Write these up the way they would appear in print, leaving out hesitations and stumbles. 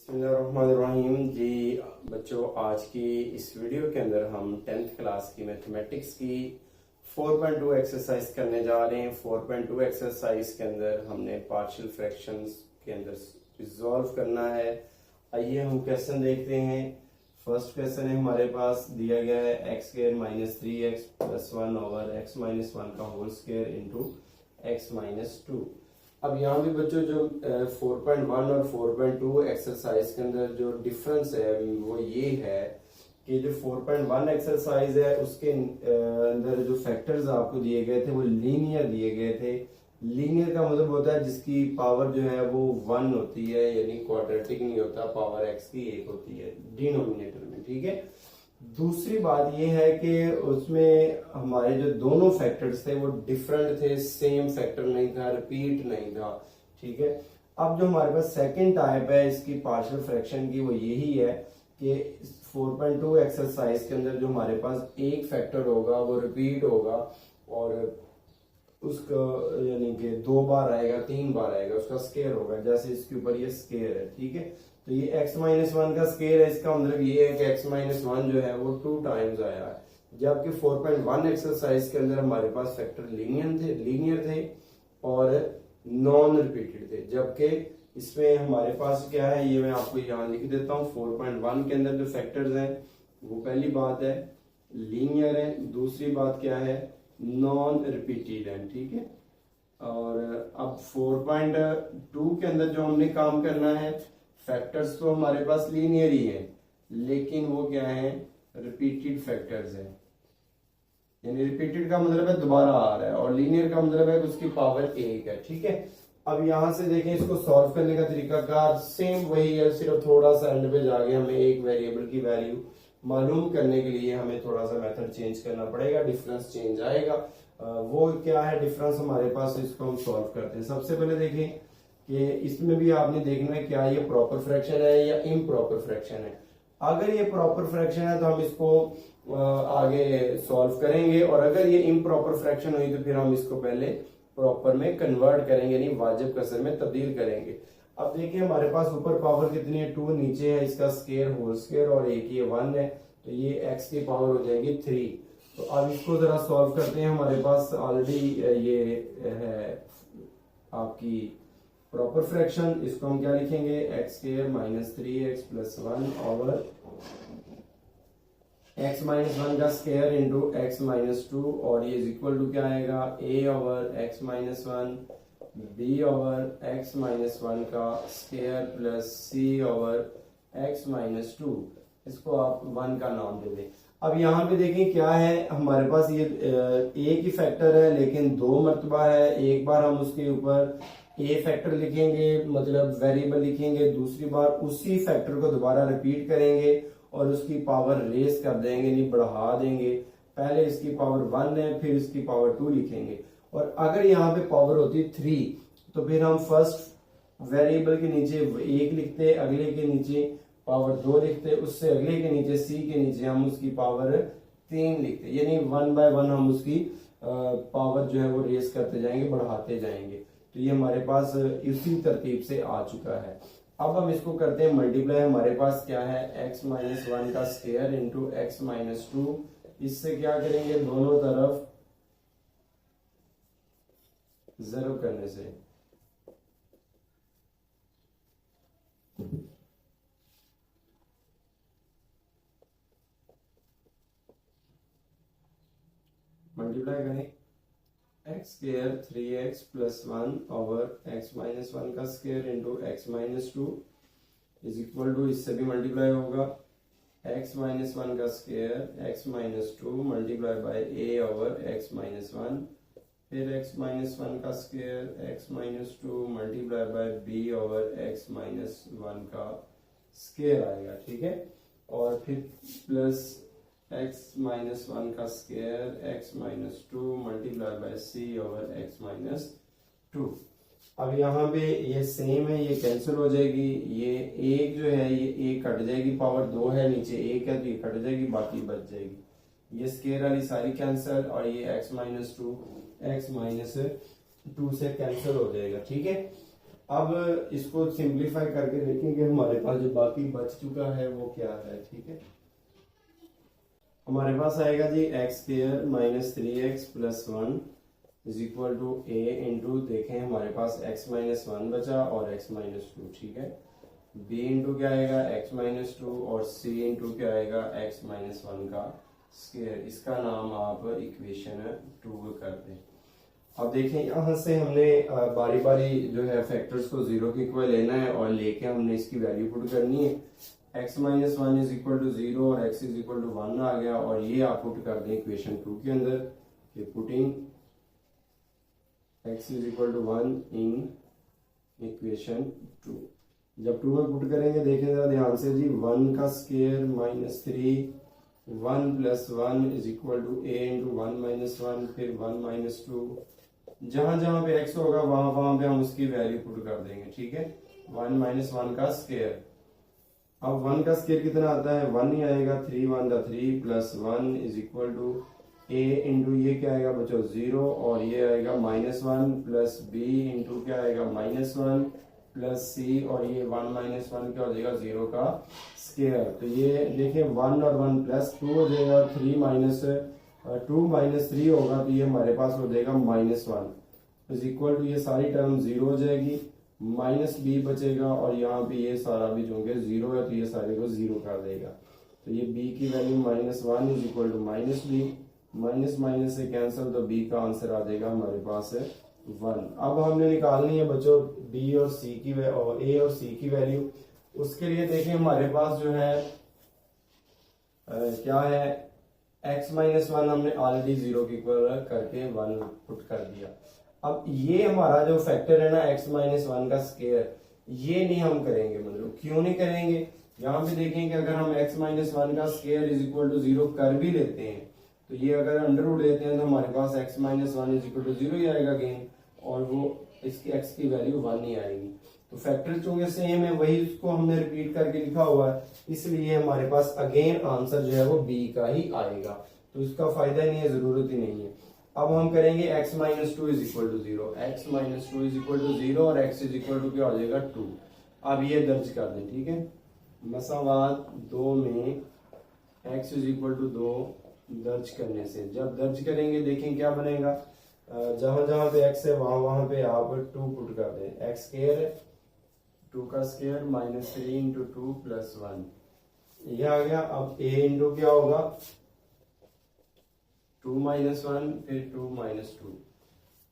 बिस्मिल्लाहिर्रहमानिर्रहीम जी। बच्चों, आज की इस वीडियो के अंदर हम 10th क्लास की मैथमेटिक्स की 4.2 एक्सरसाइज करने जा रहे हैं। 4.2 एक्सरसाइज के अंदर हमने पार्शियल फ्रैक्शंस के अंदर रिजॉल्व करना है। आइए हम क्वेश्चन देखते हैं। फर्स्ट क्वेश्चन है, हमारे पास दिया गया है x square minus 3x plus 1 over x minus 1 का whole square into x minus 2। अब यहाँ भी बच्चों जो 4.1 और 4.2 एक्सरसाइज के अंदर जो डिफरेंस है वो ये है कि जो 4.1 एक्सरसाइज है उसके अंदर जो फैक्टर्स आपको दिए गए थे वो लीनियर दिए गए थे। लीनियर का मतलब होता है जिसकी पावर जो है वो 1 होती है, यानी क्वाड्रेटिक नहीं होता, पावर x की 1 होती है डिनोमिनेटर में। ठीक है। दूसरी बात ये है कि उसमें हमारे जो दोनों फैक्टर्स थे वो डिफरेंट थे, सेम फैक्टर नहीं था, रिपीट नहीं था। ठीक है। अब जो हमारे पास सेकंड टाइप है इसकी पार्शियल फ्रैक्शन की वो यही है कि 4.2 एक्सरसाइज के अंदर जो हमारे पास एक फैक्टर होगा वो रिपीट होगा और उसका यानी कि 2 बार आएगा, 3 बार आएगा, उसका स्केयर होगा। जैसे इसके ऊपर ये स्केयर है। ठीक है। तो ये x माइनस 1 का स्केयर है, इसका मतलब ये है कि x माइनस 1 जो है वो 2 टाइम्स आया है। जबकि 4.1 एक्सरसाइज के अंदर हमारे पास फैक्टर लीनियर थे और नॉन रिपीटेड थे। जबकि इसमें हमारे पास क्या है ये मैं आपको यहाँ लिख देता हूँ। 4.1 के अंदर जो फैक्टर्स हैं वो पहली बात है लीनियर है, दूसरी बात क्या है नॉन रिपीटेड है। ठीक है। और अब 4.2 के अंदर जो हमने काम करना है, फैक्टर्स तो हमारे पास लीनियर ही है लेकिन वो क्या है रिपीटेड फैक्टर्स है। यानी रिपीटेड का मतलब है दोबारा आ रहा है और लीनियर का मतलब है कि उसकी पावर 1 है। ठीक है। अब यहां से देखें इसको सॉल्व करने का तरीकाकार सेम वही है, सिर्फ थोड़ा सा एंड पे जाके हमें एक वेरिएबल की वैल्यू मालूम करने के लिए हमें थोड़ा सा मेथड चेंज करना पड़ेगा, डिफरेंस चेंज आएगा। वो क्या है डिफरेंस हमारे पास, इसको हम सॉल्व करते हैं। सबसे पहले देखें कि इसमें भी आपने देखना है क्या ये प्रॉपर फ्रैक्शन है या इम्प्रॉपर फ्रैक्शन है। अगर ये प्रॉपर फ्रैक्शन है तो हम इसको आगे सॉल्व करेंगे और अगर ये इम्प्रॉपर फ्रैक्शन हुई तो फिर हम इसको पहले प्रॉपर में कन्वर्ट करेंगे, यानी वाजिब कसर में तब्दील करेंगे। अब देखिए हमारे पास ऊपर पावर कितनी है 2, नीचे है इसका स्केयर होल स्केयर और एक ये 1 है, तो ये x की पावर हो जाएगी 3। तो अब इसको जरा सॉल्व करते हैं। हमारे पास ऑलरेडी ये है आपकी प्रॉपर फ्रैक्शन, इसको हम क्या लिखेंगे x square minus 3x plus 1 over x minus 1 का स्क्वायर इंटू एक्स माइनस 2 और ये इज इक्वल टू क्या आएगा a over x minus 1 b over x minus 1 का square plus c over x minus 2। इसको आप 1 का नाम दे दें। अब यहाँ पे देखें क्या है हमारे पास ये एक ही फैक्टर है लेकिन 2 मरतबा है। एक बार हम उसके ऊपर ए फैक्टर लिखेंगे मतलब वेरिएबल लिखेंगे, दूसरी बार उसी फैक्टर को दोबारा रिपीट करेंगे और उसकी पावर रेस कर देंगे, नहीं बढ़ा देंगे। पहले इसकी पावर 1 है फिर इसकी पावर 2 लिखेंगे और अगर यहाँ पे पावर होती 3 तो फिर हम फर्स्ट वेरिएबल के नीचे 1 लिखते, अगले के नीचे पावर 2 लिखते, उससे अगले के नीचे c के नीचे हम उसकी पावर 3 लिखते, यानी 1 बाय 1 हम उसकी पावर जो है वो रेस करते जाएंगे, बढ़ाते जाएंगे। तो ये हमारे पास इसी तरतीब से आ चुका है। अब हम इसको करते हैं मल्टीप्लाई। हमारे पास क्या है x माइनस 1 का स्क्वायर इंटू एक्स माइनस 2। इससे क्या करेंगे दोनों तरफ 0 करने से मल्टीप्लाई करें x square 3x plus 1 over x minus 1 का square into x minus 2 is equal to, इससे भी मल्टीप्लाई होगा x माइनस 1 का square x minus 2 multiply by a over x minus 1, फिर x माइनस 1 का square x minus 2 multiply by b over x minus 1 का square आएगा। ठीक है। और फिर प्लस x माइनस 1 का square x minus 2 multiply bye c over x minus 2। अब यहाँ पे ये सेम है, ये कैंसिल हो जाएगी, ये एक जो है ये एक कट जाएगी, पावर 2 है नीचे 1 है तो ये कट जाएगी, बाकी बच जाएगी। ये स्क्वायर वाली सारी कैंसिल और ये x माइनस 2 एक्स माइनस 2 से कैंसिल हो जाएगा। ठीक है। अब इसको सिंप्लीफाई करके देखेंगे हमारे पास जो बाकी बच चुका है वो क्या है। ठीक है, हमारे पास आएगा जी x square minus 3x plus 1 is equal to A into, देखें हमारे पास x माइनस 1 बचा और x माइनस 2। ठीक है, b इंटू क्या आएगा x माइनस 2 और c इंटू क्या आएगा x माइनस 1 का स्क्वायर। इसका नाम आप इक्वेशन 2 कर दें। अब देखें यहाँ से हमने बारी बारी जो है फैक्टर्स को जीरो के इक्वल लेना है और लेके हमने इसकी वैल्यू पुट करनी है। x minus 1 is equal to 0 और x इज इक्वल टू 1 आ गया और ये आप पुट कर दें इक्वेशन 2 के अंदर कि putting x is equal to 1 in equation 2। जब 2 में पुट करेंगे देखें जरा ध्यान से जी, 1 का square minus 3, 1 plus 1 is equal to a into 1 minus 1, फिर 1 माइनस 2। जहां जहां पे x होगा वहां वहां पे हम उसकी वैल्यू पुट कर देंगे। ठीक है, 1 माइनस 1 का स्क्वायर। अब 1 का स्क्वायर कितना आता है, 1 ही आएगा, 3 1 दा 3 plus 1 is equal to a into ये क्या आएगा बच्चों 0 और ये आएगा माइनस 1 प्लस b इंटू क्या आएगा माइनस 1 प्लस c और ये 1 माइनस 1 क्या हो जाएगा 0 का स्क्वायर। तो ये देखिए 1 और 1 प्लस 2 हो जाएगा, 3 माइनस 2 माइनस 3 होगा तो ये हमारे पास हो जाएगा माइनस 1 इज इक्वल टू ये सारी टर्म 0 हो जाएगी, माइनस b बचेगा और यहाँ पे ये सारा भी जो है 0 है तो ये सारे को 0 कर देगा। तो ये b की value minus 1 is equal to minus b, minus minus से कैंसिल तो b का आंसर आ जाएगा हमारे पास है 1। अब हमने निकालनी है बच्चों b और c की और a और c की वैल्यू। उसके लिए देखें हमारे पास जो है क्या है x माइनस 1 हमने ऑलरेडी 0 के इक्वल करके 1 पुट कर दिया। अब ये हमारा जो फैक्टर है ना x माइनस 1 का स्क्वायर, ये नहीं हम करेंगे। मतलब क्यों नहीं करेंगे, यहाँ पे देखें कि अगर हम x माइनस 1 का स्क्वायर इज इक्वल टू 0 कर भी लेते हैं तो ये अगर अंडर रूट लेते हैं तो हमारे पास x minus 1 is equal to 0 ही आएगा अगेन और वो इसकी x की वैल्यू 1 ही आएगी। तो फैक्टर चूंकि सेम है वही उसको हमने रिपीट करके लिखा हुआ है, इसलिए हमारे पास अगेन आंसर जो है वो b का ही आएगा। तो इसका फायदा नहीं है, जरूरत ही नहीं है। अब हम करेंगे x minus 2 is equal to 0, x minus 2 is equal to 0 और x इज इक्वल टू क्या हो जाएगा 2। अब ये दर्ज कर दें। ठीक है, मसावात 2 में x इज इक्वल टू 2 दर्ज करने से, जब दर्ज करेंगे देखें क्या बनेगा, जहां जहां पे x है वहां वहां पे आप 2 पुट कर दें। x स्क्वायर है 2 का स्क्वायर माइनस 3 इंटू 2 प्लस 1 ये आ गया। अब a इंटू क्या होगा 2 माइनस 1 फिर 2 माइनस 2,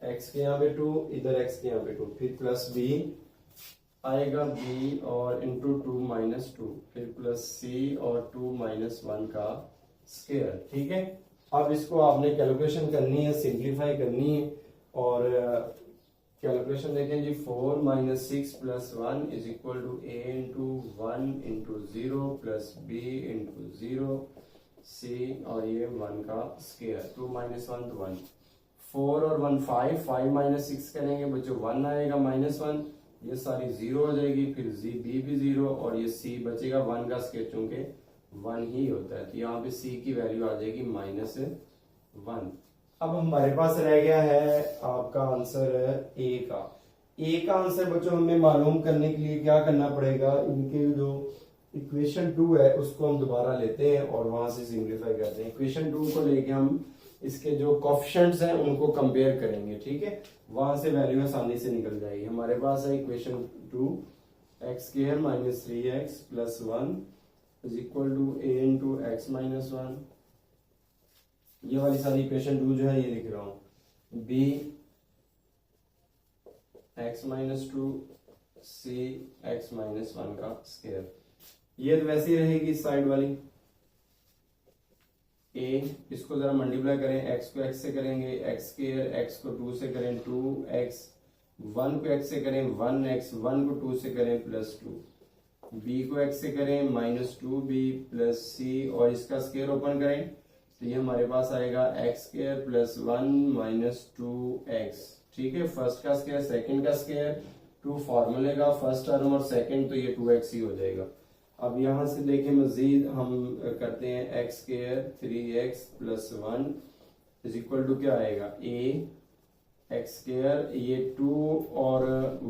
x के यहाँ पे 2 इधर x के यहाँ पे 2 फिर प्लस b आएगा b और इंटू 2 माइनस 2 फिर प्लस c और 2 माइनस 1 का स्क्वायर। ठीक है, अब इसको आपने कैलकुलेशन करनी है, सिंप्लीफाई करनी है और कैलकुलेशन देखें जी 4 minus 6 plus 1 is equal to a into 1 into 0 plus b into 0 c और ये 1 का स्क्वायर। 2 माइनस 1 तो 1, 4 और 1 5, 5 माइनस 6 करेंगे बच्चों 1 आएगा माइनस 1, ये सारी 0 हो जाएगी, फिर b भी 0 और ये c बचेगा 1 का स्क्वायर चूंकि 1 ही होता है तो यहाँ पे c की वैल्यू आ जाएगी माइनस 1। अब हमारे पास रह गया है आपका आंसर a का। a का आंसर बच्चों हमें मालूम करने के लिए क्या करना पड़ेगा, इनके जो इक्वेशन 2 है उसको हम दोबारा लेते हैं और वहां से सिंप्लीफाई करते हैं। इक्वेशन 2 को लेके हम इसके जो कोएफिशिएंट्स हैं उनको कंपेयर करेंगे। ठीक है, वहां से वैल्यू आसानी से निकल जाएगी। हमारे पास है equation 2 x square minus 3x plus 1 is equal to a into x minus 1। ये वाली सारी इक्वेशन 2 जो है ये लिख रहा हूं, b x minus 2 c x minus 1 का स्क्वायर। ये तो वैसे ही रहेगी साइड वाली a, इसको जरा मल्टीप्लाई करें, x को x से करेंगे x स्क्वायर, x को 2 से करें 2x, 1 को x से करें 1x, 1 को 2 से करें प्लस 2, b को x से करें माइनस 2b प्लस c और इसका स्क्वायर ओपन करें तो ये हमारे पास आएगा x square plus 1 minus 2x। ठीक है, फर्स्ट का स्क्वायर सेकंड का स्क्वायर 2 फॉर्मूले का फर्स्ट टर्म और सेकंड तो ये 2x ही हो जाएगा। अब यहां से देखें मजीद हम करते हैं x square 3x plus 1 is equal to क्या आएगा a एक्स स्क्वायर, ये 2 और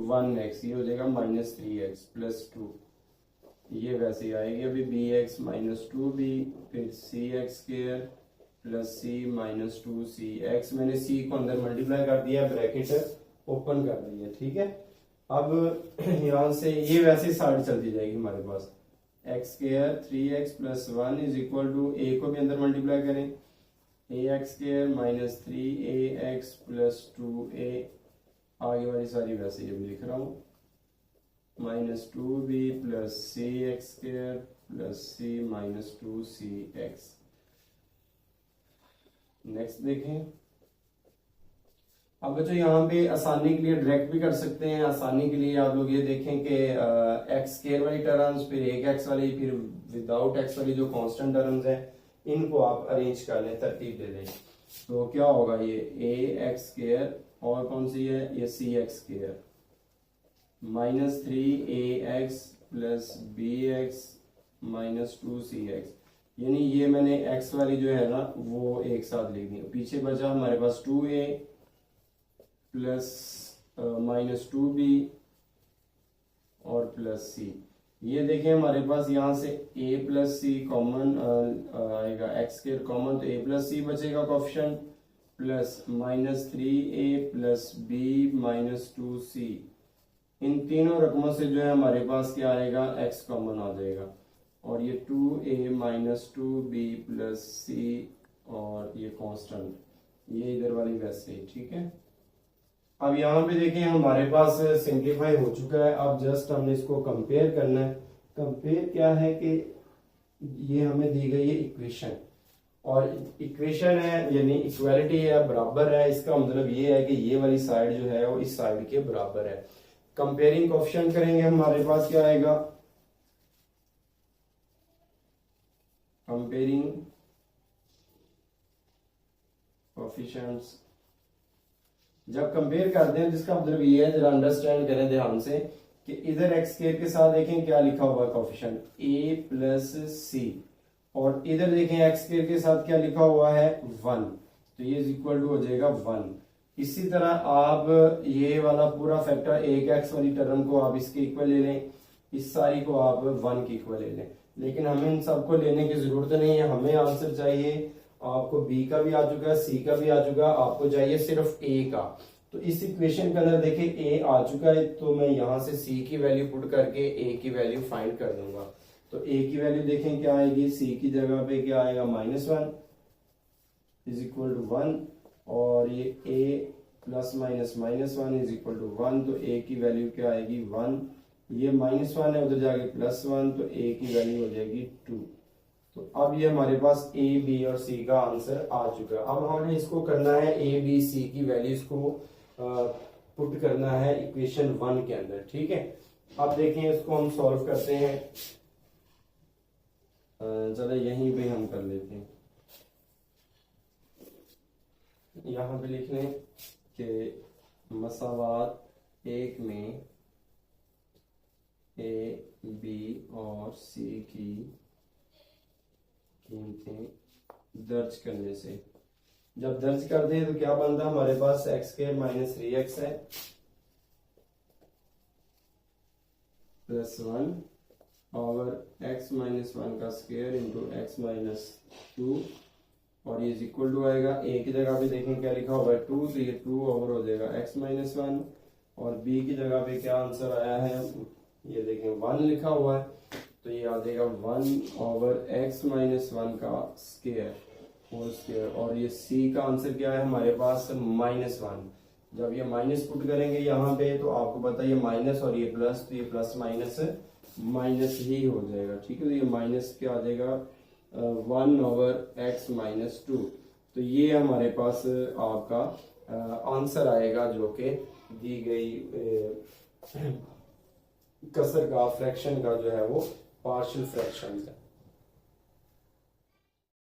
1x, ये हो जाएगा -3x प्लस 2, ये वैसे ही आएगी अभी bx माइनस 2b, फिर cx square plus c minus 2c, x मैंने c को अंदर मल्टीप्लाई कर दिया, ब्रैकेट ओपन कर दी है, ठीक है। अब यहाँ से ये वैसे साइड चलती जाएगी हमारे पास, x square 3x plus 1 is equal to, a को भी अंदर मल्टीप्लाई करें, ax square minus 3ax plus 2a, आगे वाली सारी वैसे ही अभी लिख रहा हूँ, minus 2b plus cx square plus c minus 2cx। Next देखें। अब बच्चों यहाँ पे आसानी के लिए डायरेक्ट भी कर सकते हैं, आसानी के लिए आप लोग ये देखें कि एक्स स्क्वायर वाली टर्म्स, फिर एक एक्स वाली, फिर विदाउट एक्स वाली जो कांस्टेंट टर्म्स हैं, इनको आप अरेंज कर लें, तरतीब दे दें। तो क्या होगा, ये ए एक्स स्क्वायर और कौन सी है, ये C x square minus 3ax plus bx minus 2cx, यानी ये मैंने x वाली जो है ना वो एक साथ लिख दी। पीछे बचा हमारे पास 2a प्लस माइनस 2b और प्लस c। ये देखें हमारे पास यहाँ से a प्लस सी कॉमन आएगा, एक्स स्क्वायर कॉमन, तो a प्लस सी बचेगा coefficient, plus minus 3a plus b minus 2c। इन तीनों रकमों से जो है हमारे पास क्या आएगा, x कॉमन आ जाएगा, और ये 2a minus 2b plus c और ये कांस्टेंट, ये इधर वाली वैसे ही, ठीक है। अब यहाँ पे देखें हमारे पास सिंप्लीफाई हो चुका है, अब जस्ट हमने इसको कंपेयर करना है। कंपेयर क्या है कि ये हमें दी गई है इक्वेशन, और इक्वेशन है यानी इक्वालिटी है, बराबर है, इसका मतलब ये है कि ये वाली साइड जो है वो इस साइड के बराबर है। कंपेयरिंग कोएफिशिएंट करेंगे, हमारे पास क्या आएगा, कंपेयरिंग कोएफिशिएंट्स जब कंपेयर करते हैं, जिसका मतलब ये है, जरा अंडरस्टैंड करें ध्यान से कि इधर एक्स स्क्वायर के साथ देखें क्या लिखा हुआ है कोएफिशिएंट a प्लस सी, और इधर देखें एक्स स्क्वायर के साथ क्या लिखा हुआ है 1, तो ये इक्वल टू हो जाएगा 1। इसी तरह आप ये वाला पूरा फैक्टर, एक एक्स वाली टर्म को आप इसके इक्वल ले लें, इस सारी को आप 1 की इक्वल ले लें, लेकिन हमें इन सबको लेने की जरूरत नहीं है, हमें आंसर चाहिए, आपको b का भी आ चुका है, c का भी आ चुका है, आपको चाहिए सिर्फ a का। तो इस इक्वेशन के अंदर देखिए a आ चुका है, तो मैं यहां से c की वैल्यू पुट करके a की वैल्यू फाइंड कर दूंगा। तो a की वैल्यू देखें क्या आएगी, c की जगह पे क्या आएगा, -1 इज इक्वल टू 1, और ये a plus minus -1 is equal to 1, तो a की वैल्यू क्या आएगी 1, ये -1 है, उधर जाके +1, तो a की वैल्यू हो जाएगी 2। तो अब ये हमारे पास a, b और c का आंसर आ चुका है। अब हमें इसको करना है a, b, c की वैल्यूज को पुट करना है इक्वेशन 1 के अंदर, ठीक है। अब देखें इसको हम सॉल्व करते हैं, चलो यहीं पे हम कर लेते हैं। यहाँ पे लिख लें कि मसावात 1 में a, b और c की कीमतें दर्ज करने से, जब दर्ज करते हैं तो क्या बनता है हमारे पास, एक्स स्क्वायर माइनस 3x है प्लस 1 और x माइनस 1 का स्क्वायर इंटू एक्स माइनस 2, और ये इक्वल टू आएगा, a की जगह पे देखें क्या लिखा हुआ है 2, तो ये 2 ओवर हो जाएगा x माइनस 1, और b की जगह पे क्या आंसर आया है, ये देखें 1 लिखा हुआ है, तो ये आ जाएगा 1 ओवर x माइनस 1 का स्क्वायर होल स्क्वायर, और ये c का आंसर क्या है हमारे पास -1। जब ये माइनस पुट करेंगे यहाँ पे, तो आपको पता है ये माइनस और ये प्लस, तो ये प्लस माइनस माइनस ही हो जाएगा, ठीक है। तो ये माइनस क्या आ जाएगा 1 ओवर x माइनस 2, तो ये हमारे पास आपका आंसर आएगा, जो कि दी गई कसर का, फ्रैक्शन का जो है वो पार्शियल फ्रैक्शन है।